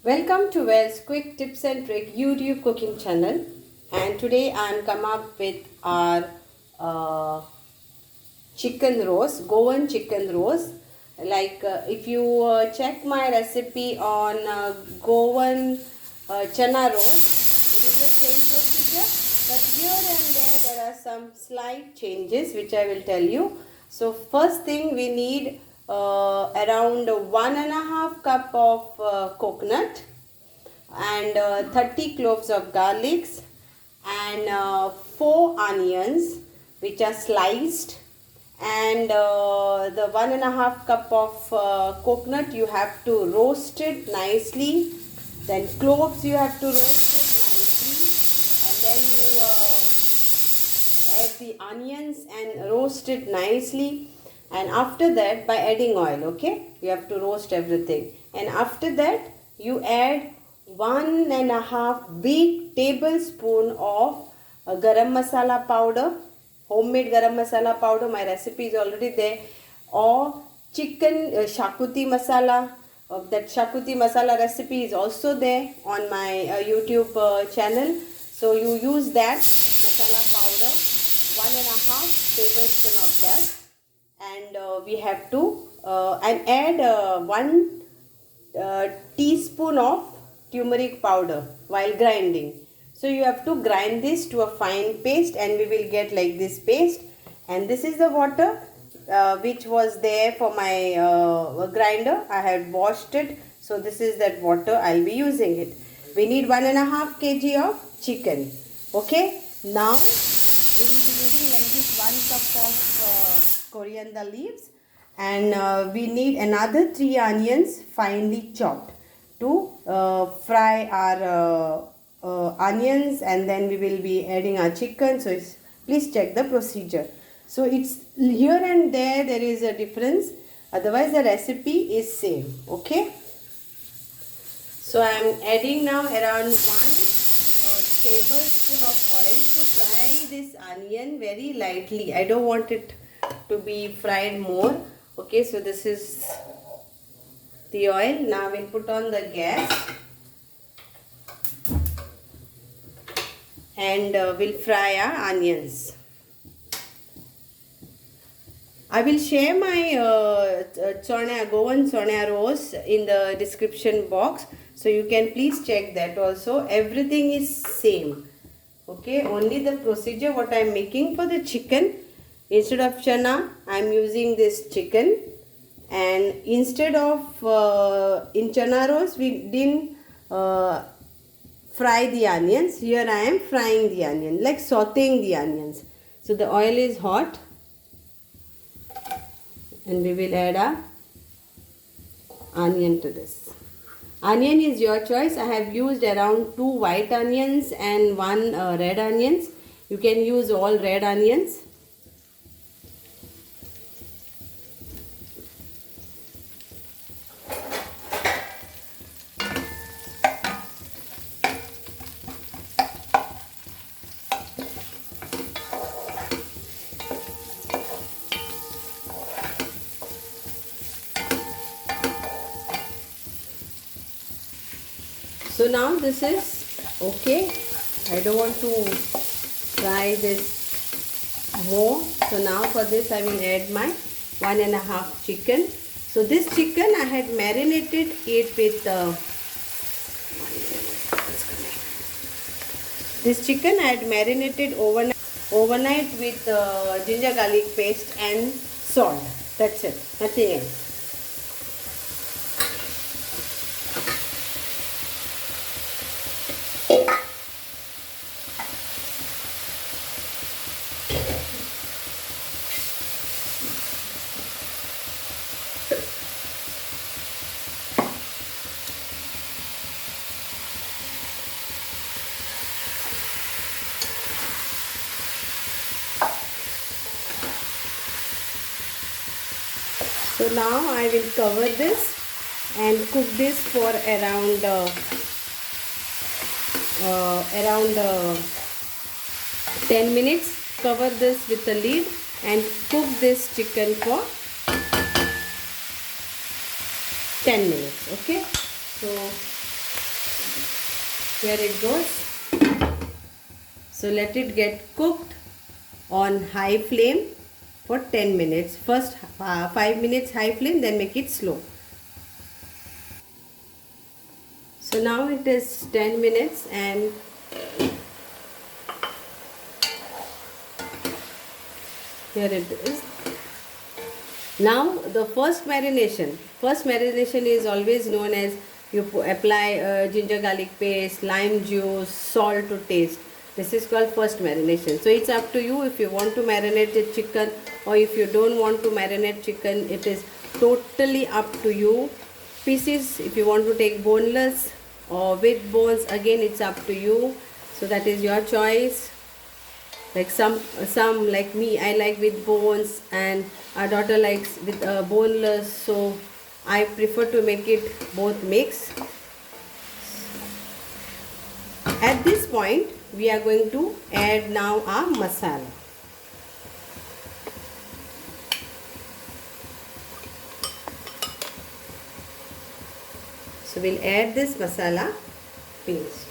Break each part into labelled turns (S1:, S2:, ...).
S1: Welcome to Wells Quick Tips and Trick YouTube cooking channel, and today I am come up with our chicken roast, Goan chicken roast. If you check my recipe on Goan chana roast, it is the same procedure, but here and there are some slight changes which I will tell you. So first thing, we need around 1.5 cup of coconut and 30 cloves of garlics and 4 onions which are sliced, and the 1.5 cup of coconut you have to roast it nicely. Then cloves you have to roast it nicely, and then you add the onions and roast it nicely. And after that, by adding oil, okay, you have to roast everything. And after that, you add 1.5 big tablespoon of garam masala powder, homemade garam masala powder. My recipe is already there. Or chicken Xacuti Masala. That Xacuti Masala recipe is also there on my YouTube channel. So you use that masala powder, 1.5 tablespoon of that. And we have to and add 1 teaspoon of turmeric powder while grinding. So you have to grind this to a fine paste, and we will get like this paste. And this is the water which was there for my grinder. I had washed it, so this is that water I'll be using it. We need 1.5 kg of chicken. Okay, now we will be needing like this 1 cup of coriander leaves, and we need another 3 onions finely chopped to fry our onions, and then we will be adding our chicken. So please check the procedure. So it's here and there is a difference, otherwise the recipe is same. Okay, so I am adding now around 1 tablespoon of oil to fry this onion very lightly. I don't want it to be fried more. Okay, so this is the oil. Now we'll put on the gas and we'll fry our onions. I will share my Goan Chicken Rossa in the description box, so you can please check that also. Everything is same. Okay, only the procedure what I am making for the chicken. Instead of chana, I am using this chicken, and instead of in chana roast we didn't fry the onions. Here I am frying the onion, like sautéing the onions. So the oil is hot, and we will add a onion to this. Onion is your choice. I have used around 2 white onions and 1 red onions. You can use all red onions. So now this is okay. I don't want to fry this more. So now for this I will add my 1.5 chicken. So this chicken I had marinated it with this chicken I had marinated overnight with ginger garlic paste and salt. That's it, nothing else. So now I will cover this and cook this for around 10 minutes. Cover this with a lid and cook this chicken for 10 minutes. Okay, so Here it goes. So let it get cooked on high flame for 10 minutes. First 5 minutes high flame, then make it slow. So now it is 10 minutes and here it is. Now the first marination is always known as you apply ginger garlic paste, lime juice, salt to taste. This is called first marination. So it's up to you if you want to marinate the chicken or if you don't want to marinate chicken. It is totally up to you. Pieces, if you want to take boneless or with bones, again it's up to you. So that is your choice. Like some like me, I like with bones, and our daughter likes with boneless, so I prefer to make it both mix. At this point we are going to add now our masala. So we'll add this masala paste.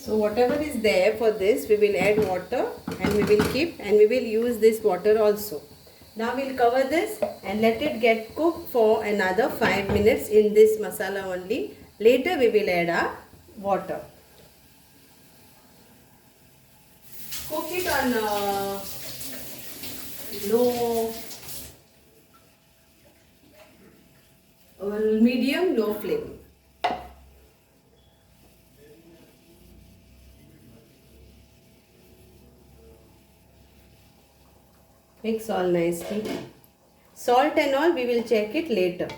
S1: So whatever is there for this, we will add water and we will keep, and we will use this water also. Now we'll cover this and let it get cooked for another 5 minutes in this masala only. Later we will add our water. Cook it on medium low flame. Mix all nicely. Salt and all we will check it later.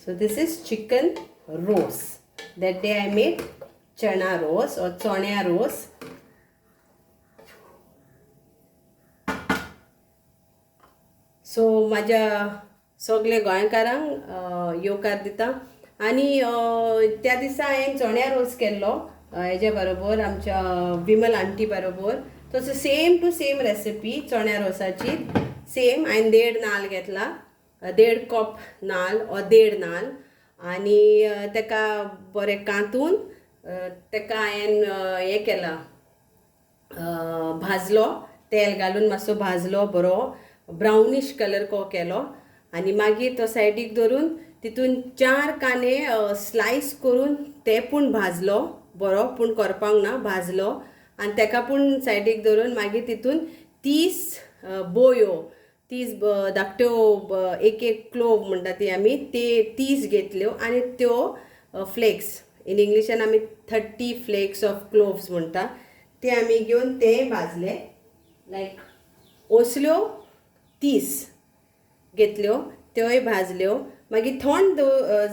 S1: So this is chicken roast. That day I made chana roast or chonne roast. So माझ्या सगळे गोंयकारांक येवकार दिता आनी त्या दिसा हांवें चोण्या रोस केल्लो हेजे बरोबर आमच्या विमल आंटी बरोबर. तसो सेम टू सेम रेसिपी चोण्या रोसाची सेम. हांवें 1.5 नाल्ल घेतला, 1.5 कप नाल्ल or 1.5 नाल्ल, आनी तेका बरें कांतून तेका हांवें हें केलां, भाजलो, तेल घालून मातसो भाजलो, बरो ब्राउनिश कलर को केलो. आनी मागीर तो सायडीक दवरून तितून 4 कांदे स्लायस करून ते पूण भाजलो बरो, पूण करपाक ना, भाजलो आनी तेका पूण सायडीक दवरून मागीर तितून 30 बोयो, 30 धाकट्यो एक क्लोव म्हणटा ती आमी, ते 30 घेतल्यो आनी त्यो फ्लेक्स, इन इंग्लिशान आमी 30 फ्लेक्स ऑफ क्लोव्स म्हणटा, ते आमी घेवन ते भाजले. लायक ओसल्यो 30 घेतल्यो, त्योय भाजल्यो. मागीर थंड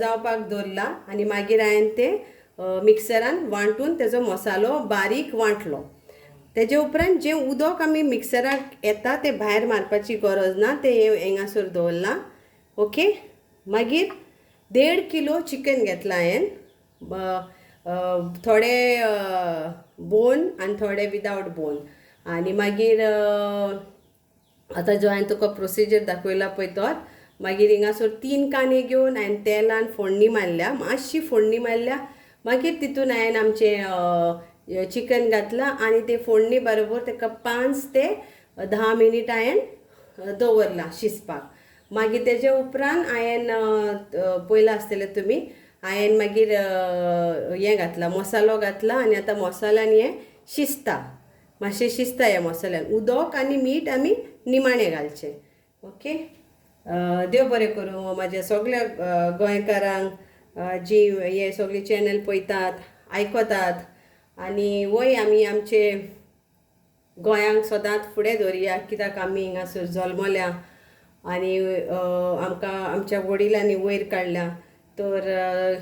S1: जावपाक दवरला आनी मागीर हांवें ते मिक्सरान वांटून तेजो मसालो बारीक वांटलो. तेजे उपरांत जें उदक आमी मिक्सराक येता ते भायर मारपाची गरज ना, ते हिंगासर दवरला. ओके. मागीर 1.5 किलो चिकन घेतला हांवें, थोडे बोन आनी थोडे विदावट बोन. आनी मागीर आतां जो हांवें तुका प्रोसिजर दाखयला पळय तो, मागीर हिंगासर 3 कांदे घेवन हांवें तेलान फोडणी मारल्या, मातशी फोडणी मारल्या. मागीर तितून हांवें आमचें चिकन घातलां आनी ते फोडणी बरोबर तेका 5 ते 10 मिनीट हांवें दवरलां शिजपाक. मागीर तेजे उपरांत हांवें पयलां आसतलें तुमी, हांवें मागीर हें घातलां, मसालो घातला आनी आतां मसाल्यान हें शिजता, मातशें शिजता ह्या मसाल्यान. उदक आनी मीठ आमी निमाणें घालचें. ओके. देव बरें करूं म्हाज्या सगळ्या गोंयकारांक जी हे सगळी चॅनल पळयतात आयकतात आनी वय आमी आमचे गोंयांक सदांच फुडें दवरया कित्याक आमी हिंगासर जल्मल्या आनी आमकां आमच्या वडिलांनी वयर काडल्या तर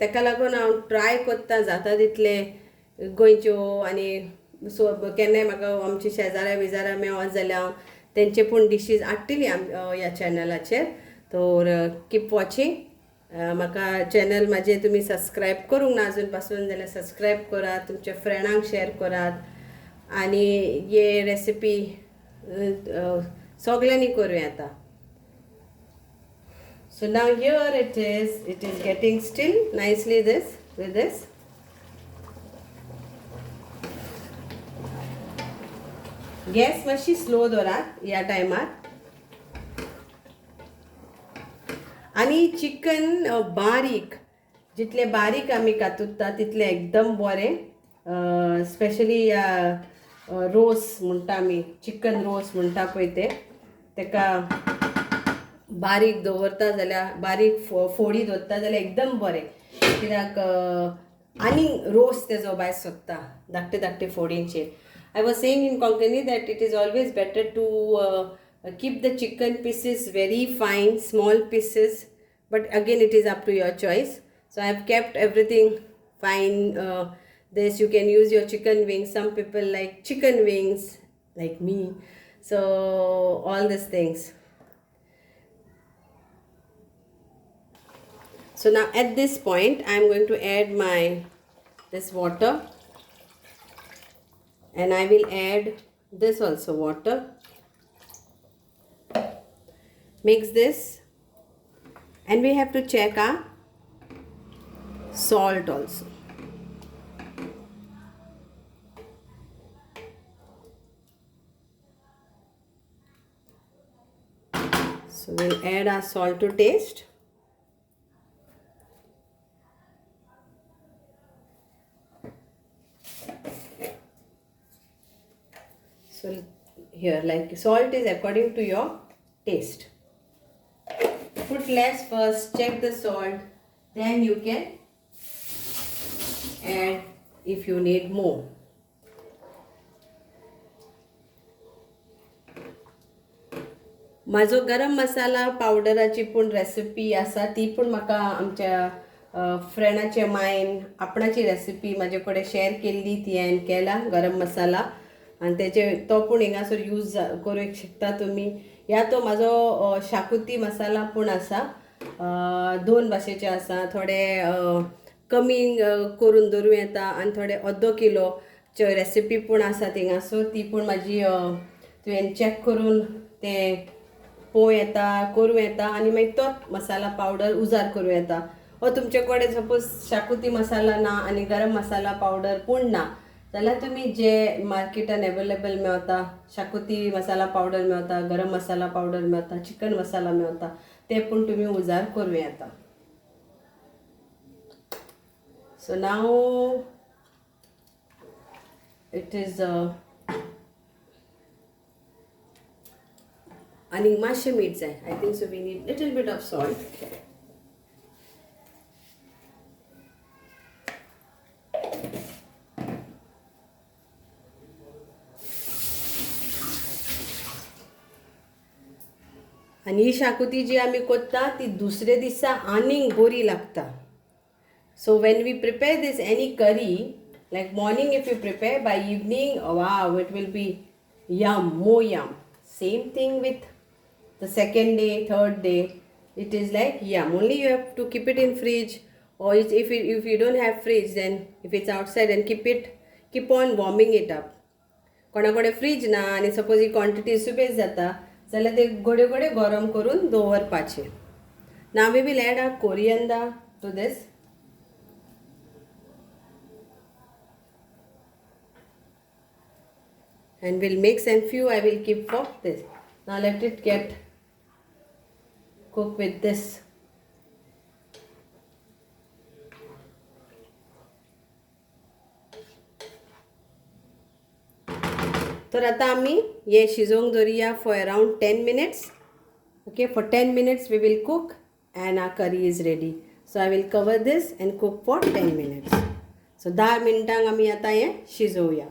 S1: ताका लागून हांव ट्राय करतां जाता तितले गोंयच्यो आनी केन्नाय म्हाका आमचे शेजाऱ्या बिजाऱ्या मेळत जाल्यार हांव तेंचे पूण डिशीज हाडटली ह्या चॅनलाचेर. तर कीप वॉचिंग. म्हाका चॅनल म्हाजे तुमी सबस्क्रायब करूंक ना अजून पासून जाल्यार सबस्क्रायब करात, तुमच्या फ्रेंडांक शेअर करात आनी हे रेसिपी सगळ्यांनी करूं येता. So now here it is getting still nicely with this. Gas मातशी स्लो दवरात ह्या टायमार. आनी चिकन बारीक जितले बारीक आमी कातुत्ता तितले एकदम बरें. स्पेशली रोस म्हणटा आमी चिकन रोस म्हणटा पळय तेका बारीक दवरता जाल्यार बारीक फोडी दवरता जाल्यार एकदम बरें कित्याक आनी रोस तेजो भायर सोदता धाकटे धाकटे फोडींचे. I was saying in Konkani that it is always better to keep the chicken pieces very fine, small pieces, but again it is up to your choice. So I have kept everything fine. This you can use your chicken wings. Some people like chicken wings like me. So all these things. So now at this point I am going to add this water. And I will add this also water. Mix this and we have to check our salt also. So we'll add our salt to taste. So here, like salt is according to your taste. Put less first, check the salt, then you can add if you need more. माझो गरम मसाला पावडराची पण recipe आसा ती पण म्हाका आमच्या फ्रेंडाचे मायन आपणाची recipe म्हाजे कडेन शेअर केल्ली ती हांवें केला गरम मसाला आनी तेजे तो पूण हिंगासर यूज करूंक शकता तुमी. या तो म्हाजो शाकुती मसाला पूण आसा. दोन भाशेचे आसा. थोडे कमी करून दवरूं येता आनी थोडे अर्दो किलोच्यो रेसिपी पूण आसा थिंगासर ती पूण म्हाजी तुवें चॅक करून तें पळोवं येता करूं येता आनी मागीर तोच मसाला पावडर उजार करूं येता. वा तुमचे कडेन सपोज शाकुती मसाला ना आनी गरम मसाला पावडर पूण ना जाल्यार तुमी जे मार्केटान अवेलेबल मेळता शाकुती मसाला पावडर मेळता, गरम मसाला पावडर मेळता, चिकन मसाला मेळता ते पण तुमी उजार करूं येता. सो नाव इट इज आनी मातशें मीठ जाय. I think so we need little bit of salt. आनी ही शाकुती जी आमी करता ती दुसरे दिसा आनीक बरी लागता. So when we prepare this any curry like morning if you prepare by evening wow it will be yum more yum. Same thing with the second day third day it is like yum. Only you have to keep it in fridge or if you don't have fridge then if it's outside and keep on warming it up. कोणा कडेन freeze ना आनी suppose ही quantity सुबेज जाता जाल्यार ते घोड्यो घोड्यो गरम करून दवरपाचे. Now we will add our coriander to this. And we'll mix and few I will keep for this. Now let it get cooked with this. तर आता आम्ही हे शिजोवंक दवरुया for around 10 minutes. Okay, for 10 minutes we will cook and our curry is ready. So I will cover this and cook for 10 minutes. So 10 मिनटांक आम्ही आता हे शिजवूया.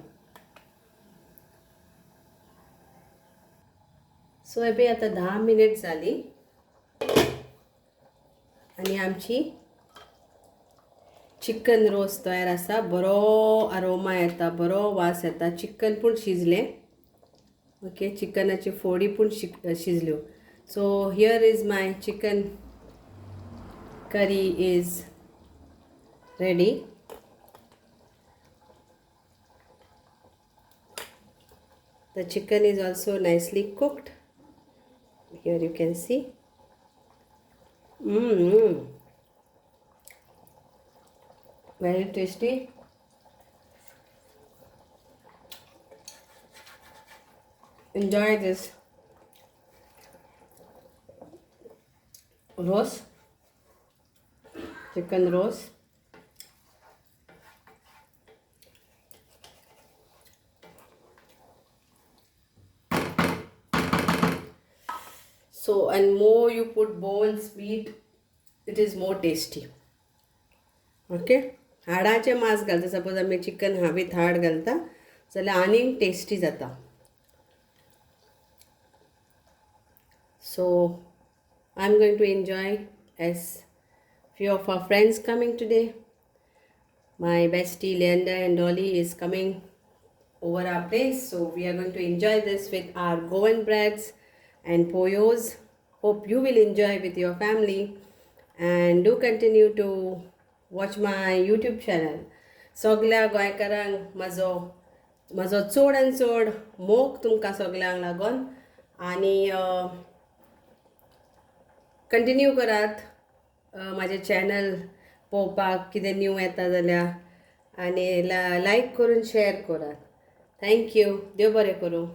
S1: सो हे आता 10 minute झाली आणि आमची chicken roast तयार आसा. बरो अरोमा येता, बरो वास येता. चिकन पण शिजले. ओके, चिकनाची फोडी पण शिजल्यो. So here is my chicken curry is ready. The chicken is also nicely cooked. Here you can see. Very tasty. Enjoy this roast, chicken roast. So, and more you put bones, meat, it is more tasty. Okay, हाडाचे मांस घालता. Suppose आमी chicken हावीत हाड घालता जाल्यार आनीक tasty जाता. So I'm going to enjoy as few of our friends coming today. My bestie Leander and Dolly is coming over our place, so we are going to enjoy this with our Goan breads and poyos. Hope you will enjoy with your family and do continue to watch my YouTube channel. सगळ्या गोंयकारांक म्हजो चड आनी चड मोग तुमकां सगळ्यांक लागून. आनी कंटिन्यू करात माझे चॅनल पळोवपाक. कितें न्यू येता जाल्यार आनी लायक करून शेअर करात. थँक्यू. देव बरें करूं.